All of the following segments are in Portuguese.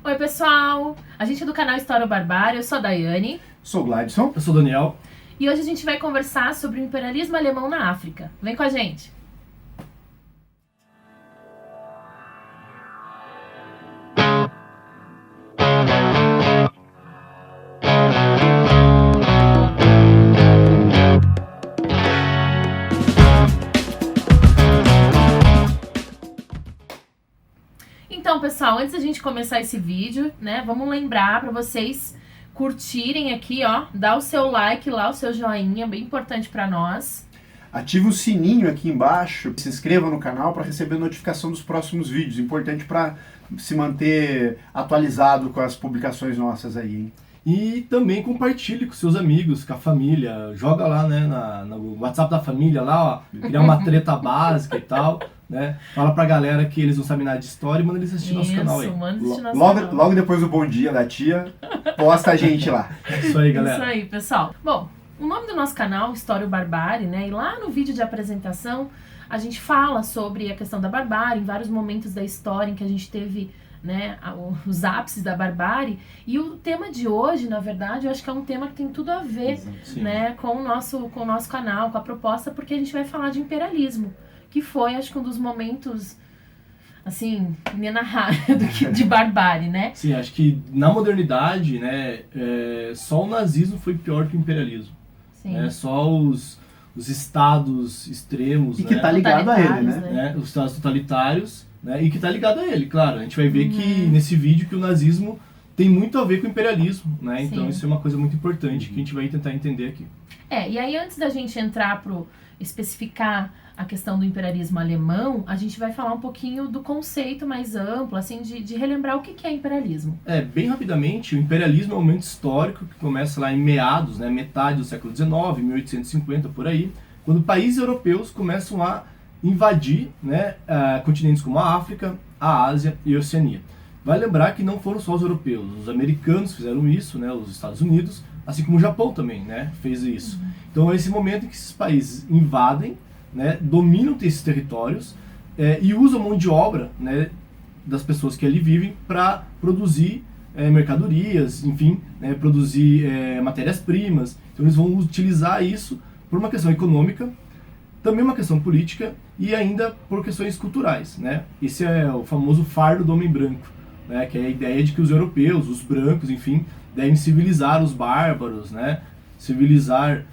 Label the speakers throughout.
Speaker 1: Oi, pessoal! A gente é do canal História ou Barbárie, eu sou a Daiane.
Speaker 2: Sou o Gladson.
Speaker 3: Eu sou o Daniel.
Speaker 1: E hoje a gente vai conversar sobre o imperialismo alemão na África. Vem com a gente! Então, pessoal, antes da gente começar esse vídeo, né, vamos lembrar para vocês curtirem aqui, ó, dar o seu like lá, o seu joinha, bem importante para nós.
Speaker 2: Ative o sininho aqui embaixo, se inscreva no canal para receber notificação dos próximos vídeos, importante para se manter atualizado com as publicações nossas aí, hein?
Speaker 3: E também compartilhe com seus amigos, com a família, joga lá, né, no WhatsApp da família lá, ó, criar uma treta básica e tal, né? Fala pra galera que eles não sabem nada de história e manda eles assistir nosso canal aí.
Speaker 1: Manda assistir nosso canal.
Speaker 2: Logo depois do bom dia da tia, posta a gente lá.
Speaker 3: Isso aí, galera.
Speaker 1: Isso aí, pessoal. Bom, o nome do nosso canal, História ou Barbárie, né? E lá no vídeo de apresentação, a gente fala sobre a questão da barbárie, em vários momentos da história em que a gente teve, né, os ápices da barbárie. E o tema de hoje, na verdade, eu acho que é um tema que tem tudo a ver, né, com o nosso canal, com a proposta, porque a gente vai falar de imperialismo, que foi, acho que um dos momentos, assim, inenarrável de barbárie, né?
Speaker 3: Sim, acho que na modernidade, né, só o nazismo foi pior que o imperialismo.
Speaker 1: Sim.
Speaker 3: Né? Só os estados extremos,
Speaker 2: E que
Speaker 3: né?
Speaker 2: tá ligado a ele, né?
Speaker 3: Né? Os estados totalitários, né? E que tá ligado a ele, claro. A gente vai ver que nesse vídeo que o nazismo tem muito a ver com o imperialismo, né? Então isso é uma coisa muito importante que a gente vai tentar entender aqui.
Speaker 1: E aí antes da gente entrar pro especificar a questão do imperialismo alemão, a gente vai falar um pouquinho do conceito mais amplo, assim, de relembrar o que é imperialismo.
Speaker 3: Bem rapidamente, o imperialismo é um momento histórico que começa lá em meados, né, metade do século XIX, 1850, por aí, quando países europeus começam a invadir, né, continentes como a África, a Ásia e a Oceania. Vai lembrar que não foram só os europeus, os americanos fizeram isso, né, os Estados Unidos, assim como o Japão também, né, fez isso. Então é esse momento em que esses países invadem, né, dominam esses territórios e usam mão de obra, né, das pessoas que ali vivem para produzir mercadorias, enfim, né, produzir matérias-primas. Então eles vão utilizar isso por uma questão econômica, também uma questão política e ainda por questões culturais, né? Esse é o famoso fardo do homem branco, né, que é a ideia de que os europeus, os brancos, enfim, devem civilizar os bárbaros, né, civilizar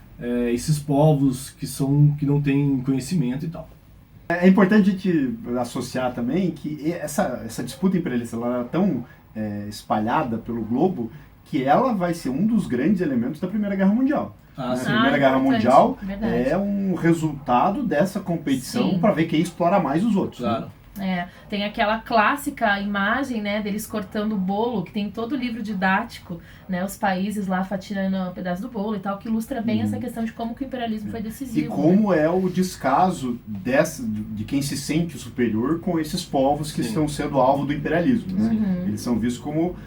Speaker 3: esses povos que não têm conhecimento e tal.
Speaker 2: É importante a gente associar também que essa disputa imperialista ela é tão espalhada pelo globo que ela vai ser um dos grandes elementos da Primeira Guerra Mundial. A Primeira Guerra Mundial é um resultado dessa competição para ver quem explora mais os outros.
Speaker 3: Claro.
Speaker 2: Né?
Speaker 1: Tem aquela clássica imagem, né, deles cortando o bolo, que tem todo o livro didático, né, os países lá fatiando um pedaço do bolo e tal, que ilustra bem essa questão de como que o imperialismo foi decisivo.
Speaker 2: E como é o descaso de quem se sente superior com esses povos que estão sendo alvo do imperialismo. Né? Eles são vistos como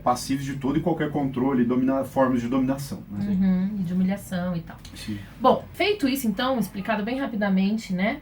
Speaker 2: passivos de todo e qualquer controle, formas de dominação. Né?
Speaker 1: E de humilhação e tal.
Speaker 2: Sim.
Speaker 1: Bom, feito isso então, explicado bem rapidamente, né?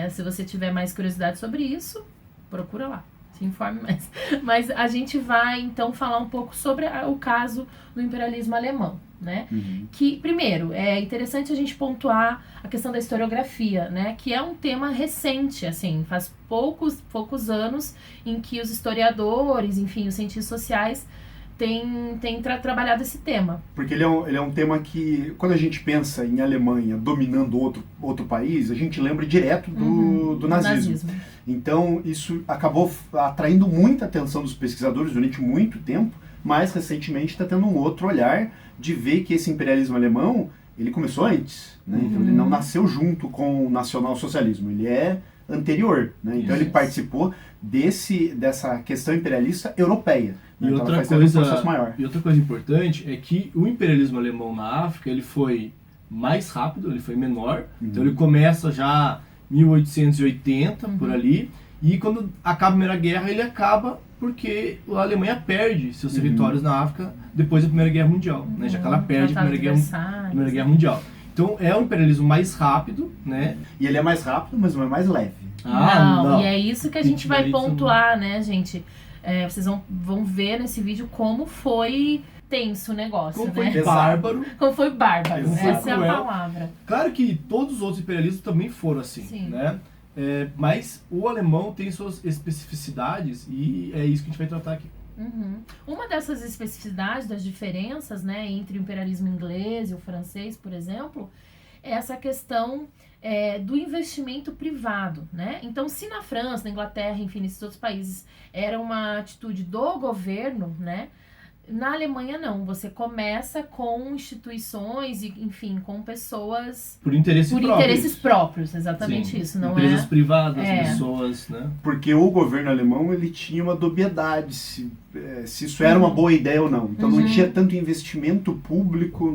Speaker 1: Se você tiver mais curiosidade sobre isso, procura lá, se informe mais. Mas a gente vai então falar um pouco sobre o caso do imperialismo alemão, né? Que, primeiro, é interessante a gente pontuar a questão da historiografia, né? Que é um tema recente, assim, faz poucos anos em que os historiadores, enfim, os cientistas sociais tem trabalhado esse tema.
Speaker 2: Porque ele é um tema que, quando a gente pensa em Alemanha dominando outro país, a gente lembra direto do nazismo. Então, isso acabou atraindo muita atenção dos pesquisadores durante muito tempo, mas recentemente está tendo um outro olhar de ver que esse imperialismo alemão, ele começou antes. Né? Então, ele não nasceu junto com o nacionalsocialismo, ele é anterior. Né? Então, ele participou dessa questão imperialista europeia.
Speaker 3: E outra coisa importante é que o imperialismo alemão na África ele foi mais rápido, ele foi menor. Então ele começa já 1880, por ali, e quando acaba a Primeira Guerra ele acaba porque a Alemanha perde seus territórios na África depois da Primeira Guerra Mundial, né? Já que ela perde a Primeira Guerra Mundial. Então é um imperialismo mais rápido, né?
Speaker 2: E ele é mais rápido, mas não é mais leve.
Speaker 1: Não, e é isso que a gente vai pontuar, né, gente? Vocês vão ver nesse vídeo como foi tenso o negócio,
Speaker 3: como foi
Speaker 1: né?
Speaker 3: bárbaro.
Speaker 1: Como foi bárbaro,
Speaker 3: Como foi
Speaker 1: essa é a
Speaker 3: cruel.
Speaker 1: palavra.
Speaker 3: Claro que todos os outros imperialismos também foram assim,
Speaker 1: Sim.
Speaker 3: né? Mas o alemão tem suas especificidades e é isso que a gente vai tratar aqui.
Speaker 1: Uhum. Uma dessas especificidades, das diferenças, né, entre o imperialismo inglês e o francês, por exemplo, é essa questão do investimento privado, né? Então, se na França, na Inglaterra, enfim, nesses outros países, era uma atitude do governo, né? Na Alemanha, não. Você começa com instituições e, enfim, com pessoas...
Speaker 3: Por interesses
Speaker 1: próprios, exatamente. Sim. Isso. Não
Speaker 3: empresas privadas,
Speaker 1: É.
Speaker 3: pessoas, né?
Speaker 2: Porque o governo alemão, ele tinha uma dubiedade se isso era uma boa ideia ou não. Então não tinha tanto investimento público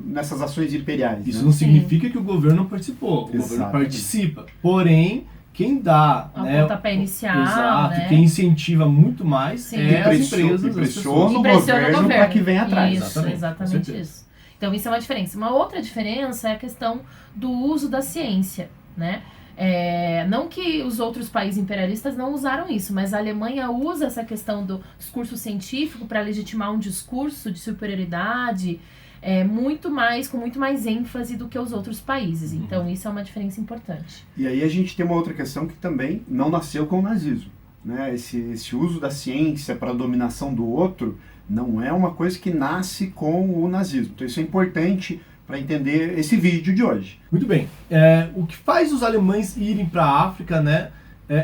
Speaker 2: nessas ações imperiais.
Speaker 3: Isso
Speaker 2: né?
Speaker 3: não significa que o governo não participou. O governo
Speaker 2: Exatamente.
Speaker 3: participa. Porém, quem dá
Speaker 1: O pontapé inicial,
Speaker 3: exato,
Speaker 1: né?
Speaker 3: quem incentiva muito mais
Speaker 1: Sim.
Speaker 3: é as
Speaker 2: Impressiona-
Speaker 3: empresas, as
Speaker 2: impressiona
Speaker 3: pessoas.
Speaker 2: o governo para que venha atrás.
Speaker 1: Isso,
Speaker 3: Exatamente, com
Speaker 1: exatamente
Speaker 3: certeza.
Speaker 1: isso. Então isso é uma diferença. Uma outra diferença é a questão do uso da ciência, né? Não que os outros países imperialistas não usaram isso, mas a Alemanha usa essa questão do discurso científico para legitimar um discurso de superioridade com muito mais ênfase do que os outros países. Então isso é uma diferença importante.
Speaker 2: E aí a gente tem uma outra questão que também não nasceu com o nazismo. Né? Esse uso da ciência para a dominação do outro não é uma coisa que nasce com o nazismo. Então isso é importante para entender esse vídeo de hoje.
Speaker 3: Muito bem. O que faz os alemães irem para a África, né,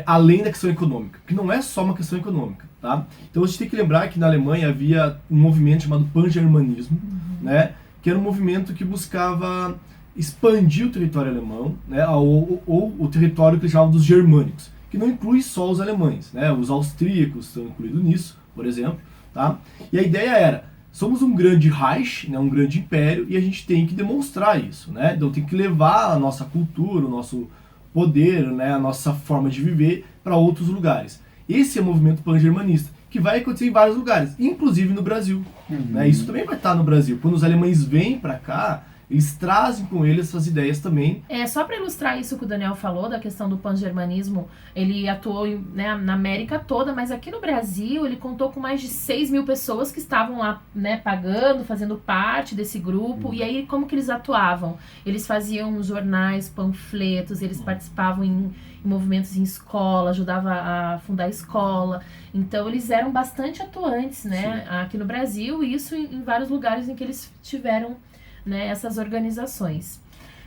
Speaker 3: além da questão econômica? Que não é só uma questão econômica, tá? Então a gente tem que lembrar que na Alemanha havia um movimento chamado Pan-Germanismo, né, que era um movimento que buscava expandir o território alemão, né, ou o território que eles chamavam dos germânicos, que não inclui só os alemães, né? Os austríacos estão incluídos nisso, por exemplo, tá? E a ideia era: somos um grande Reich, né, um grande império, e a gente tem que demonstrar isso, né? Então tem que levar a nossa cultura, o nosso poder, né, a nossa forma de viver para outros lugares. Esse é o movimento pan-germanista, que vai acontecer em vários lugares, inclusive no Brasil. Né? Isso também vai estar no Brasil. Quando os alemães vêm para cá, eles trazem com eles essas ideias também.
Speaker 1: Só para ilustrar isso que o Daniel falou, da questão do pan-germanismo, ele atuou né, na América toda, mas aqui no Brasil ele contou com mais de 6 mil pessoas que estavam lá, né, pagando, fazendo parte desse grupo. E aí, como que eles atuavam? Eles faziam jornais, panfletos, eles participavam em movimentos em escola, ajudavam a fundar a escola. Então eles eram bastante atuantes, né, aqui no Brasil, e isso em vários lugares em que eles tiveram, né, essas organizações.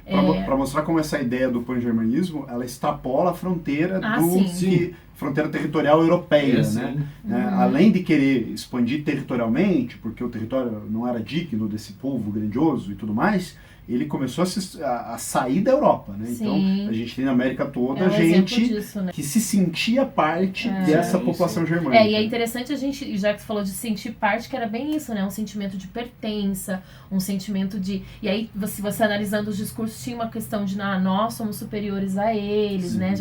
Speaker 2: Para mostrar como essa ideia do pan-germanismo, ela extrapola a fronteira fronteira territorial europeia, né? Além de querer expandir territorialmente, porque o território não era digno desse povo grandioso e tudo mais, ele começou a sair da Europa, né? Então a gente tem na América toda gente
Speaker 1: disso, né?
Speaker 2: que se sentia parte dessa população germânica.
Speaker 1: E é interessante a gente, já que você falou de sentir parte, que era bem isso, né? Um sentimento de pertença, um sentimento de... E aí, se você analisando os discursos, tinha uma questão de nós somos superiores a eles, né?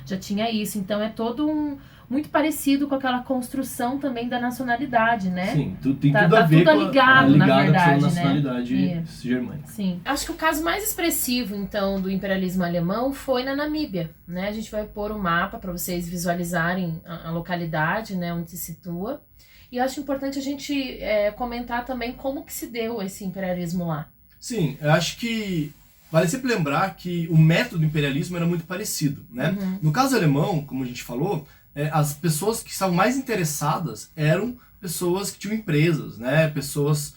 Speaker 1: Já tinha isso. Então é todo muito parecido com aquela construção também da nacionalidade, né?
Speaker 3: Sim, tem tudo a ver
Speaker 1: tudo
Speaker 3: com
Speaker 1: ligado, na verdade,
Speaker 3: a nacionalidade germânica.
Speaker 1: Sim. Acho que o caso mais expressivo, então, do imperialismo alemão foi na Namíbia, né? A gente vai pôr um mapa para vocês visualizarem a localidade, né, onde se situa. E eu acho importante a gente comentar também como que se deu esse imperialismo lá.
Speaker 3: Sim, eu acho que vale sempre lembrar que o método do imperialismo era muito parecido, né? No caso alemão, como a gente falou, as pessoas que estavam mais interessadas eram pessoas que tinham empresas, né? Pessoas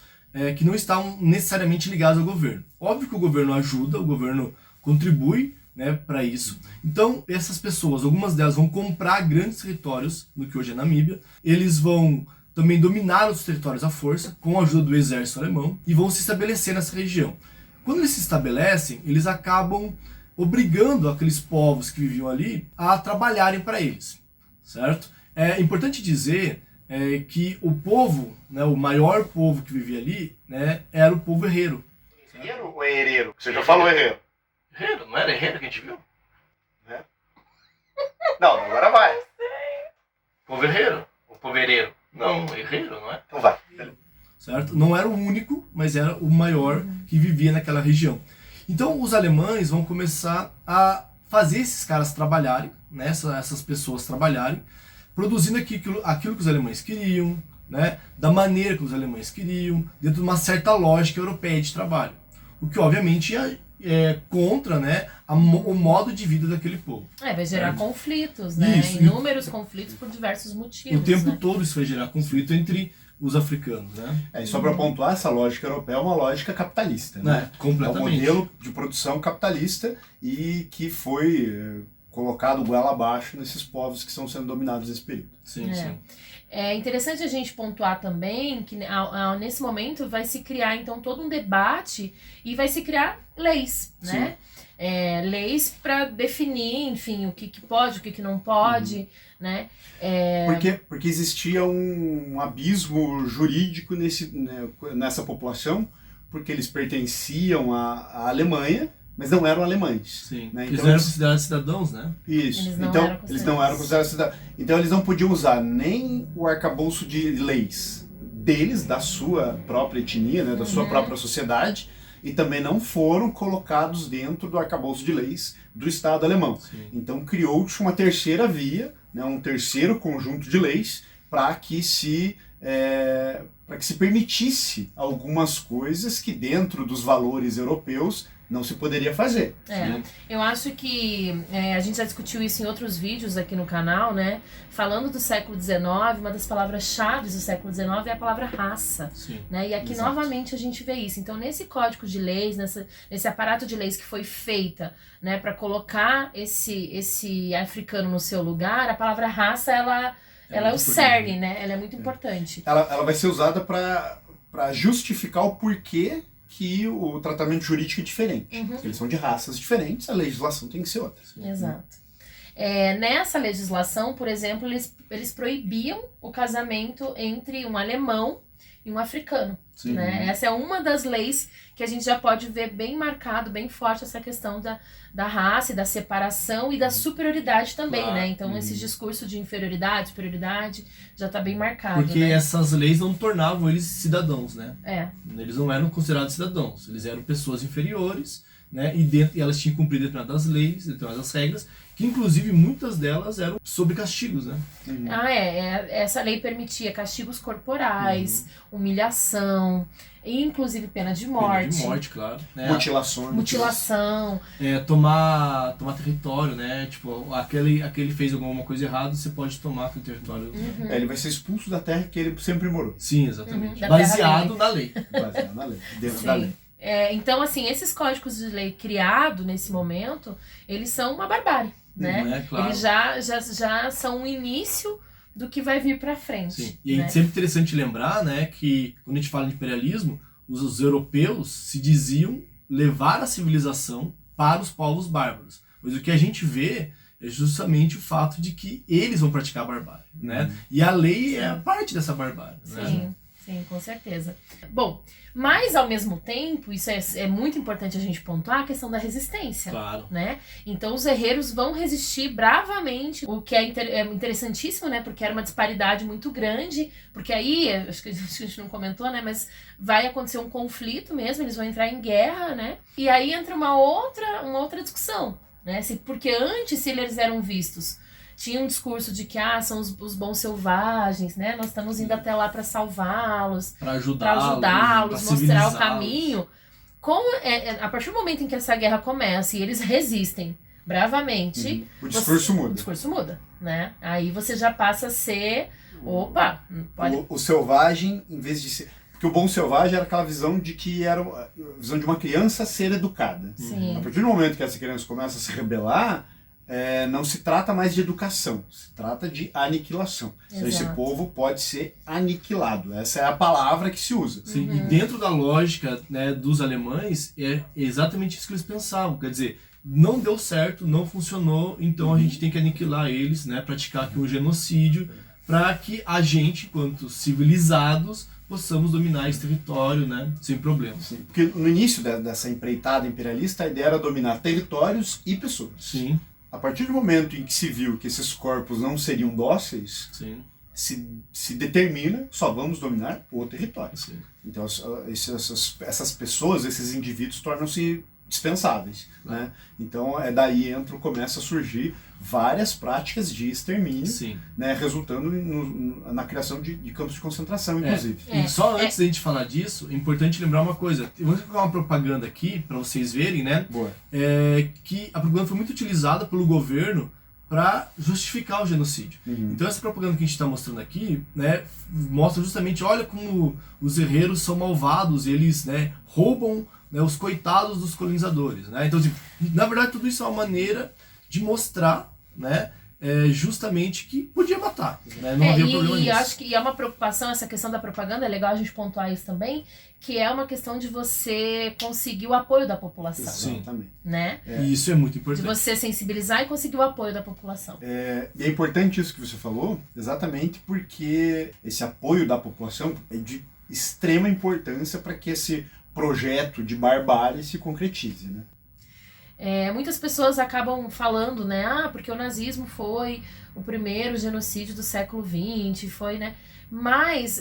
Speaker 3: que não estavam necessariamente ligadas ao governo. Óbvio que o governo ajuda, o governo contribui, né, para isso. Então, essas pessoas, algumas delas vão comprar grandes territórios, no que hoje é Namíbia, eles vão também dominar os territórios à força, com a ajuda do exército alemão, e vão se estabelecer nessa região. Quando eles se estabelecem, eles acabam obrigando aqueles povos que viviam ali a trabalharem para eles, certo? É importante dizer que o povo, né, o maior povo que vivia ali, né, era o povo herreiro.
Speaker 2: Herreiro ou é herreiro? Você já falou herreiro.
Speaker 3: Herreiro? Não era herreiro que a gente viu?
Speaker 2: Não, agora vai.
Speaker 3: Povo herreiro? O povo herreiro? Não, herreiro, não é?
Speaker 2: Então vai.
Speaker 3: Certo? Não era o único, mas era o maior que vivia naquela região. Então os alemães vão começar a fazer esses caras trabalharem, né, essas pessoas trabalharem, produzindo aquilo que os alemães queriam, né, da maneira que os alemães queriam, dentro de uma certa lógica europeia de trabalho. O que, obviamente, é contra, né, o modo de vida daquele povo.
Speaker 1: Vai gerar conflitos, né? Isso. Inúmeros conflitos por diversos motivos.
Speaker 3: O tempo
Speaker 1: né?
Speaker 3: todo isso vai gerar conflito entre os africanos, né?
Speaker 2: E só para pontuar, essa lógica europeia é uma lógica capitalista, né?
Speaker 3: Completamente.
Speaker 2: É um modelo de produção capitalista e que foi colocado goela abaixo nesses povos que estão sendo dominados nesse período.
Speaker 3: Sim.
Speaker 1: É interessante a gente pontuar também que nesse momento vai se criar então todo um debate e vai se criar leis, né? Leis para definir, enfim, o que pode, o que não pode, né?
Speaker 2: Porque existia um abismo jurídico nessa população, porque eles pertenciam à Alemanha, mas não eram alemães.
Speaker 3: Sim.
Speaker 2: Né?
Speaker 3: Então, eles eram considerados cidadãos, né?
Speaker 2: Isso. Eles não eram considerados cidadãos. Então eles não podiam usar nem o arcabouço de leis deles, da sua própria etnia, né, da sua própria sociedade, e também não foram colocados dentro do arcabouço de leis do Estado alemão.
Speaker 3: Sim.
Speaker 2: Então criou-se uma terceira via, né, um terceiro conjunto de leis para que se permitisse algumas coisas que dentro dos valores europeus não se poderia fazer.
Speaker 1: Eu acho que a gente já discutiu isso em outros vídeos aqui no canal, né? Falando do século XIX, uma das palavras-chave do século XIX é a palavra raça.
Speaker 3: Sim,
Speaker 1: né? E aqui novamente a gente vê isso. Então, nesse código de leis, nesse aparato de leis que foi feita, né, para colocar esse africano no seu lugar, a palavra raça ela é o cerne, né? Ela é muito importante.
Speaker 2: Ela vai ser usada para justificar o porquê que o tratamento jurídico é diferente. Eles são de raças diferentes, a legislação tem que ser outra.
Speaker 1: Exato. Nessa legislação, por exemplo, eles proibiam o casamento entre um alemão e um africano. Né? Essa é uma das leis que a gente já pode ver bem marcado, bem forte essa questão da raça e da separação e da superioridade também, né? Então esse discurso de inferioridade, superioridade já está bem marcado.
Speaker 3: Porque
Speaker 1: né?
Speaker 3: essas leis não tornavam eles cidadãos, né?
Speaker 1: Eles
Speaker 3: não eram considerados cidadãos, eles eram pessoas inferiores, né? E elas tinham que cumprir determinadas leis, determinadas regras, que inclusive muitas delas eram sob castigos, né?
Speaker 1: Essa lei permitia castigos corporais, humilhação, inclusive pena de morte.
Speaker 3: Pena de morte, claro. Né?
Speaker 1: Mutilação.
Speaker 3: Tomar território, né? Tipo, aquele fez alguma coisa errada, você pode tomar aquele território.
Speaker 2: Ele vai ser expulso da terra que ele sempre morou.
Speaker 3: Sim, exatamente. Baseado na lei.
Speaker 2: Baseado na lei, dentro da lei.
Speaker 1: Então, assim, esses códigos de lei criados nesse momento, eles são uma barbárie, né?
Speaker 3: Claro.
Speaker 1: Eles já são o início do que vai vir pra frente.
Speaker 3: Sim. E é sempre interessante lembrar, né, que quando a gente fala de imperialismo, os europeus se diziam levar a civilização para os povos bárbaros. Mas o que a gente vê é justamente o fato de que eles vão praticar a barbárie, né? E a lei é parte dessa barbárie, né?
Speaker 1: Sim, com certeza. Bom, mas ao mesmo tempo, isso é muito importante a gente pontuar, a questão da resistência.
Speaker 3: Claro.
Speaker 1: Né? Então os herreiros vão resistir bravamente, o que é interessantíssimo, né? Porque era uma disparidade muito grande, porque aí, acho que a gente não comentou, né? Mas vai acontecer um conflito mesmo, eles vão entrar em guerra, né? E aí entra uma outra discussão, né? Porque antes, se eles eram vistos, tinha um discurso de que são os bons selvagens, né? Nós estamos indo até lá para salvá-los,
Speaker 3: para ajudá-los,
Speaker 1: mostrar o caminho. A partir do momento em que essa guerra começa e eles resistem bravamente,
Speaker 2: o discurso muda.
Speaker 1: O discurso muda, né? Aí você já passa a ser,
Speaker 2: o selvagem, em vez de ser... Porque o bom selvagem era aquela visão de que era a visão de uma criança ser educada.
Speaker 1: Sim.
Speaker 2: A partir do momento que essa criança começa a se rebelar, não se trata mais de educação, se trata de aniquilação. Então, esse povo pode ser aniquilado. Essa é a palavra que se usa.
Speaker 3: Sim, e dentro da lógica, né, dos alemães, é exatamente isso que eles pensavam. Quer dizer, não deu certo, não funcionou, então a gente tem que aniquilar eles, né, praticar aqui um genocídio, para que a gente, enquanto civilizados, possamos dominar esse território, né, sem problemas.
Speaker 2: Sim, porque no início dessa empreitada imperialista, a ideia era dominar territórios e pessoas.
Speaker 3: Sim.
Speaker 2: A partir do momento em que se viu que esses corpos não seriam dóceis, se determina, só vamos dominar o território.
Speaker 3: Sim.
Speaker 2: Então essas pessoas, esses indivíduos tornam-se dispensáveis, né? Então daí começa a surgir várias práticas de extermínio, né, resultando na criação de campos de concentração, inclusive.
Speaker 3: E só antes da gente falar disso, é importante lembrar uma coisa. Eu vou colocar uma propaganda aqui para vocês verem, né? Que a propaganda foi muito utilizada pelo governo para justificar o genocídio. Então essa propaganda que a gente está mostrando aqui, né, mostra justamente, olha como os herreiros são malvados, eles, né, roubam, né, os coitados dos colonizadores, né? Então, assim, na verdade, tudo isso é uma maneira de mostrar, né, justamente que podia matar, né? Não havia problema nisso.
Speaker 1: E acho que é uma preocupação, essa questão da propaganda, é legal a gente pontuar isso também, que é uma questão de você conseguir o apoio da população.
Speaker 3: Sim,
Speaker 2: também.
Speaker 1: Né?
Speaker 3: E isso é muito importante.
Speaker 1: De você sensibilizar e conseguir o apoio da população.
Speaker 2: E é importante isso que você falou, exatamente porque esse apoio da população é de extrema importância para que esse projeto de barbárie se concretize, né?
Speaker 1: Muitas pessoas acabam falando, né, porque o nazismo foi o primeiro genocídio do século XX, foi, né, mas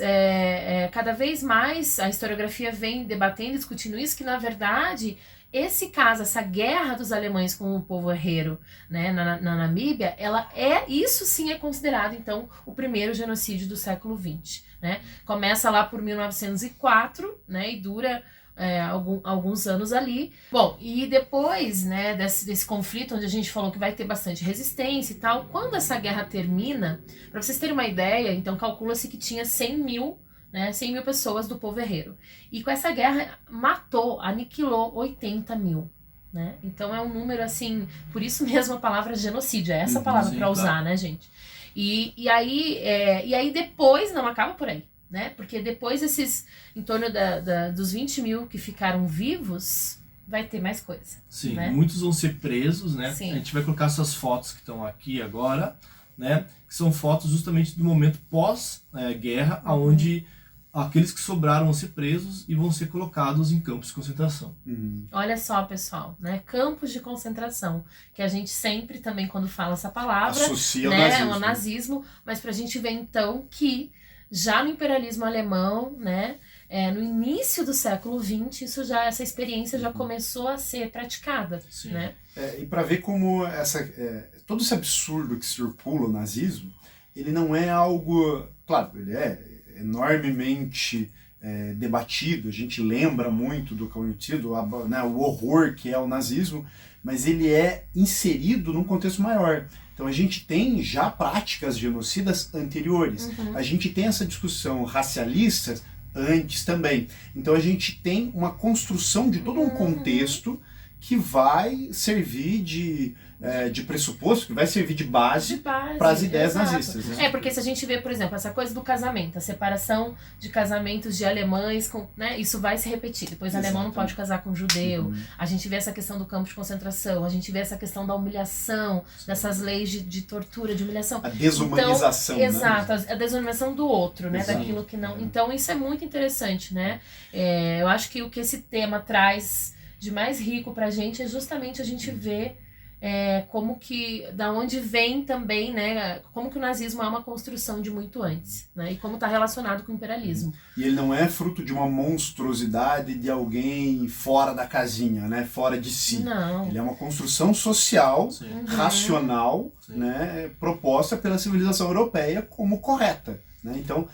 Speaker 1: cada vez mais a historiografia vem debatendo e discutindo isso, que na verdade esse caso, essa guerra dos alemães com o povo herreiro, né, na Namíbia, isso sim é considerado então o primeiro genocídio do século XX, né? Começa lá por 1904, né, e dura alguns anos ali. Bom, e depois, né, desse conflito, onde a gente falou que vai ter bastante resistência e tal, quando essa guerra termina, para vocês terem uma ideia, então calcula-se que tinha 100 mil pessoas do povo herreiro. E com essa guerra aniquilou 80 mil. Né? Então é um número assim, por isso mesmo a palavra genocídio, é essa palavra para usar, né, gente? E aí depois não acaba por aí. Né? Porque depois em torno dos 20 mil que ficaram vivos, vai ter mais coisa.
Speaker 3: Sim,
Speaker 1: né?
Speaker 3: Muitos vão ser presos, né?
Speaker 1: Sim.
Speaker 3: A gente vai colocar essas fotos que estão aqui agora, né? Que são fotos justamente do momento pós-guerra, onde aqueles que sobraram vão ser presos e vão ser colocados em campos de concentração.
Speaker 1: Olha só, pessoal, né? Campos de concentração, que a gente sempre também, quando fala essa palavra,
Speaker 2: associa
Speaker 1: ao nazismo, mas pra gente ver então que já no imperialismo alemão, né, no início do século XX, essa experiência já começou a ser praticada. Né?
Speaker 2: E para ver como todo esse absurdo que circula o nazismo, ele não é algo... Claro, ele é enormemente debatido, a gente lembra muito do conhecido, né, o horror que é o nazismo, mas ele é inserido num contexto maior. Então a gente tem já práticas genocidas anteriores. A gente tem essa discussão racialista antes também. Então a gente tem uma construção de todo um contexto que vai servir de pressuposto, que vai servir de base para as ideias nazistas. Né?
Speaker 1: Porque se a gente vê, por exemplo, essa coisa do casamento, a separação de casamentos de alemães, né, isso vai se repetir. Depois o alemão não pode casar com judeu. A gente vê essa questão do campo de concentração, a gente vê essa questão da humilhação, dessas leis de tortura, de humilhação.
Speaker 2: A desumanização.
Speaker 1: Então, exato, a desumanização do outro, né, daquilo que não... Então isso é muito interessante, né? Eu acho que o que esse tema traz de mais rico pra gente é justamente a gente ver como que, da onde vem também, né, como que o nazismo é uma construção de muito antes, né, e como está relacionado com o imperialismo.
Speaker 2: E ele não é fruto de uma monstruosidade de alguém fora da casinha, né, fora de si.
Speaker 1: Não.
Speaker 2: Ele é uma construção social, racional, né, proposta pela civilização europeia como correta. Né? Então,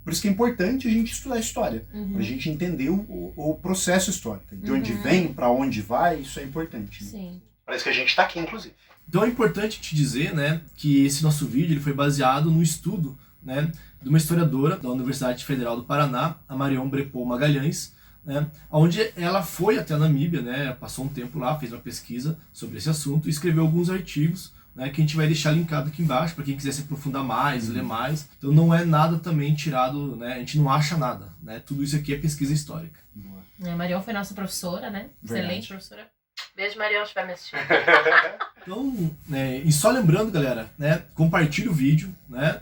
Speaker 2: por isso que é importante a gente estudar a história, para a gente entender o processo histórico. De onde vem, para onde vai, isso é importante. Né?
Speaker 1: Sim.
Speaker 2: Para isso que a gente está aqui, inclusive.
Speaker 3: Então é importante te dizer, né, que esse nosso vídeo ele foi baseado no estudo, né, de uma historiadora da Universidade Federal do Paraná, a Marion Brepol Magalhães, né, onde ela foi até a Namíbia, né, passou um tempo lá, fez uma pesquisa sobre esse assunto e escreveu alguns artigos, né, que a gente vai deixar linkado aqui embaixo para quem quiser se aprofundar mais, ler mais. Então não é nada também tirado, né, a gente não acha nada, né, tudo isso aqui é pesquisa histórica.
Speaker 1: A Marion foi nossa professora, né, excelente professora. Beijo, Marion, se vai me assistir.
Speaker 3: Então, e só lembrando, galera, né, compartilha o vídeo, né,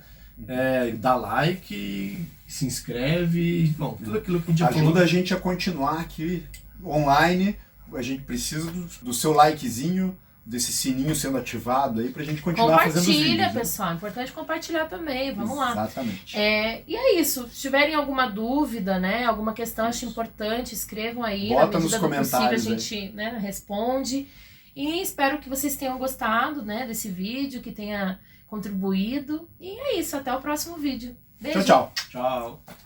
Speaker 3: dá like, se inscreve, bom, tudo aquilo que a gente já falou.
Speaker 2: Ajuda a gente a continuar aqui online, a gente precisa do seu likezinho, desse sininho sendo ativado aí pra gente continuar fazendo os vídeos.
Speaker 1: Compartilha, pessoal. É importante compartilhar também. Vamos lá.
Speaker 2: Exatamente.
Speaker 1: E é isso. Se tiverem alguma dúvida, né? Alguma questão, acho importante, escrevam aí.
Speaker 2: Bota
Speaker 1: na
Speaker 2: nos
Speaker 1: medida do
Speaker 2: comentários
Speaker 1: possível, a gente né, responde. E espero que vocês tenham gostado, né, desse vídeo, que tenha contribuído. E é isso. Até o próximo vídeo. Beijo.
Speaker 2: Tchau, tchau.
Speaker 3: Tchau.